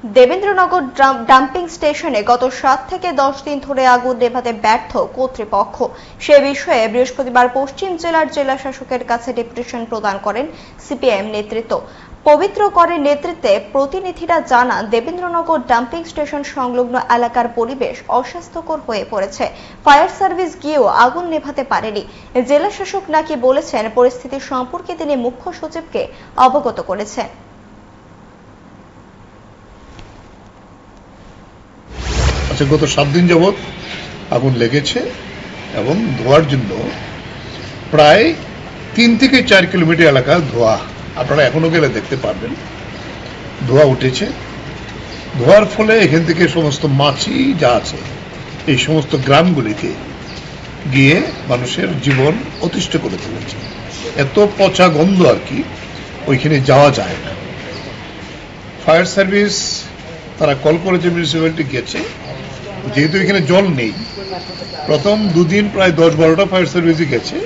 Debendranagar dumping স্টেশনে গত 7 থেকে 10 দিন ধরে আগুন নেভাতে ব্যর্থ কর্তৃপক্ষ। সে বিষয়ে বৃহস্পতিবার পশ্চিম জেলার জেলা শাসকের কাছে ডেপুটেশন প্রদান করেন সিপিএম নেতৃত্ব। পবিত্র করের নেতৃত্বে প্রতিনিধিরা জানান, দেবেন্দ্রনগর ডাম্পিং স্টেশন সংলগ্ন এলাকার পরিবেশ অস্বাস্থ্যকর হয়ে পড়েছে। ফায়ার সার্ভিস গিয়েও আগুন নেভাতে পারেনি। জেলা শাসক নাকি বলেছেন, পরিস্থিতি সম্পর্কে তিনি মুখ্য সচিবকে অবগত করেছেন। আচ্ছা, গত 7 দিন যাবৎ আগুন লেগেছে এবং ধোয়ার জন্য প্রায় 3 থেকে 4 কিলোমিটার এলাকা ধোয়া, আপনারা এখনো গেলে দেখতে পারবেন ধোয়া উঠেছে। ধোয়ার ফলে এখান থেকে সমস্ত মাছি যা আছে এই সমস্ত গ্রামগুলিকে গিয়ে মানুষের জীবন অতিষ্ঠ করে তুলেছে। এত পচা গন্ধ আর কি, ওইখানে যাওয়া যায় না। ফায়ার সার্ভিস তারা কল করেছে, মিউনিসিপ্যালিটি গেছে, যেহেতু এখানে জল নেই। প্রথম 2 দিন প্রায় 10-12টা ফায়ার সার্ভিসই গেছে,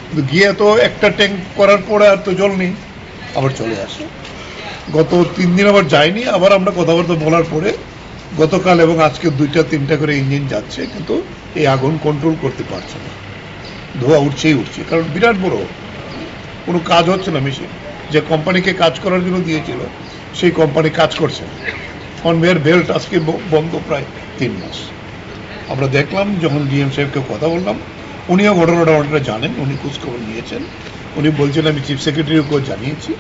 কিন্তু গিয়ে তো একটা ট্যাঙ্ক করার পরে আর তো জল নেই, আবার চলে আসে। গত 3 দিন আবার যায়নি। আবার আমরা কথাবার্তা বলার পরে গতকাল এবং আজকে 2টা-3টা করে ইঞ্জিন যাচ্ছে, কিন্তু এই আগুন কন্ট্রোল করতে পারছে না। ধোয়া উঠছেই উঠছে, কারণ বিরাট বড় কোনো কাজ হচ্ছে না। মেশিন যে কোম্পানিকে কাজ করার জন্য দিয়েছিল সেই কোম্পানি কাজ করছে না। কনভেয়ার বেল্ট আজকে বন্ধ প্রায় 3 মাস। আমরা দেখলাম, যখন ডিএম সাহেবকে কথা বললাম, উনিও ঘটনাটা জানেন, উনি খোঁজখবর নিয়েছেন। উনি বলছেন, আমি চিফ সেক্রেটারিকেও জানিয়েছি।